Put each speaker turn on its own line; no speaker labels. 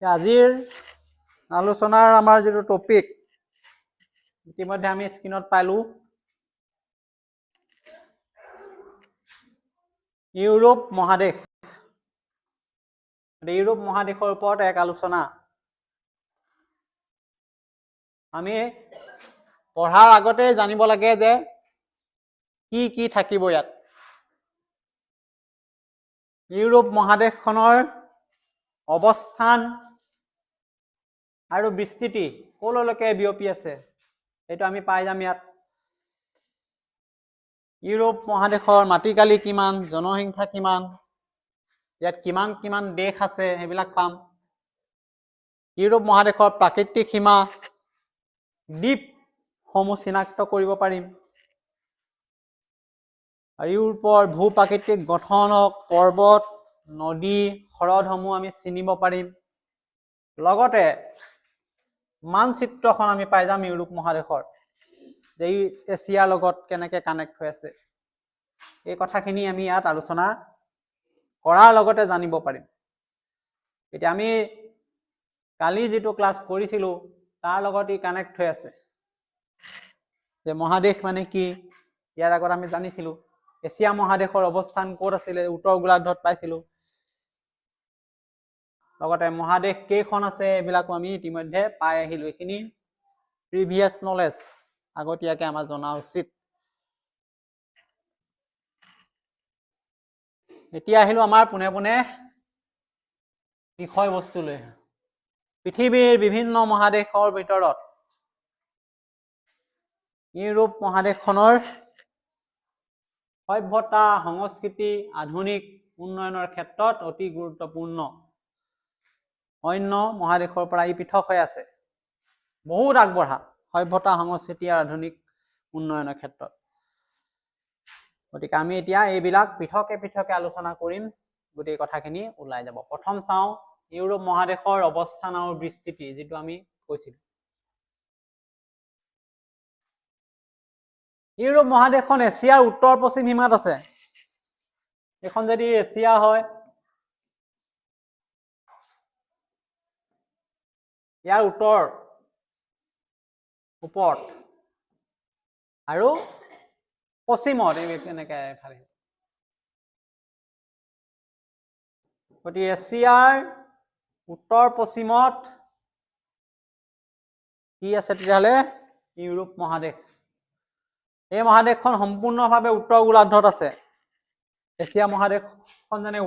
আজিৰ আলোচনাৰ আমাৰ যিটো টপিক ইতিমধ্যে আমি স্ক্ৰীনত পালো ইউৰোপ মহাদেশ। ইউৰোপ মহাদেশৰ ওপৰত এক আলোচনা। আমি পঢ়াৰ আগতে জানিব লাগে যে কি কি থাকিব ইয়াত। ইউৰোপ মহাদেশখনৰ অৱস্থান আৰু বিস্তৃতি কলৈকে বিয়পি আছে এইটো আমি পাই যাম ইয়াত। ইউৰোপ মহাদেশৰ মাটিকালি কিমান, জনসংখ্যা কিমান, ইয়াত কিমান কিমান দেশ আছে সেইবিলাক পাম। ইউৰোপ মহাদেশৰ প্ৰাকৃতিক সীমা, দ্বীপসমূহ চিনাক্ত কৰিব পাৰিম। আৰু ইউৰোপৰ ভূ প্ৰাকৃতিক গঠন হওক, পৰ্বত, নদী, হ্ৰদসমূহ আমি চিনিব পাৰিম। লগতে মানচিত্ৰখন আমি পাই যাম ইউৰোপ মহাদেশৰ, যে এছিয়াৰ লগত কেনেকে কানেক্ট হৈ আছে। এই কথাখিনি আমি ইয়াত আলোচনা কৰাৰ লগতে জানিব পাৰিম। এতিয়া আমি কালি যিটো ক্লাছ কৰিছিলো তাৰ লগত ই কানেক্ট হৈ আছে, যে মহাদেশ মানে কি। ইয়াৰ আগত আমি জানিছিলো এছিয়া মহাদেশৰ অৱস্থান ক'ত আছিলে, উত্তৰ গোলাৰ্ধত পাইছিলো। লগতে মহাদেশ কেইখন আছে এইবিলাকো আমি ইতিমধ্যে পাই আহিলো। এইখিনি প্ৰিভিয়াছ নলেজ, আগতীয়াকে আমাৰ জনা উচিত। এতিয়া আহিলো আমাৰ পোনে পোনে বিষয়বস্তুলৈ। পৃথিৱীৰ বিভিন্ন মহাদেশৰ ভিতৰত ইউৰোপ মহাদেশখনৰ সভ্যতা, সংস্কৃতি, আধুনিক উন্নয়নৰ ক্ষেত্ৰত অতি গুৰুত্বপূৰ্ণ। অন্য মহাদেশৰ পৰা ই পৃথক হৈ আছে, বহুত আগবঢ়া সভ্যতা, সংস্কৃতি আৰু আধুনিক উন্নয়নৰ ক্ষেত্ৰত। গতিকে আমি এতিয়া এইবিলাক পৃথকে পৃথকে আলোচনা কৰিম, গোটেই কথাখিনি ওলাই যাব। প্ৰথম চাওঁ ইউৰোপ মহাদেশৰ অৱস্থান আৰু বিস্তৃতি, যিটো আমি কৈছিলো। ইউৰোপ মহাদেশখন এছিয়াৰ উত্তৰ পশ্চিম সীমাত আছে। এইখন যদি এছিয়া হয়, ইয়াৰ উত্তৰ ওপৰত আৰু পশ্চিমত এনেকে এফালে। গতিকে এছিয়াৰ উত্তৰ পশ্চিমত কি আছে তেতিয়াহ'লে? ইউৰোপ মহাদেশ। এই মহাদেশখন সম্পূৰ্ণভাৱে উত্তৰ গোলাৰ্ধত আছে। এছিয়া মহাদেশখন যেনে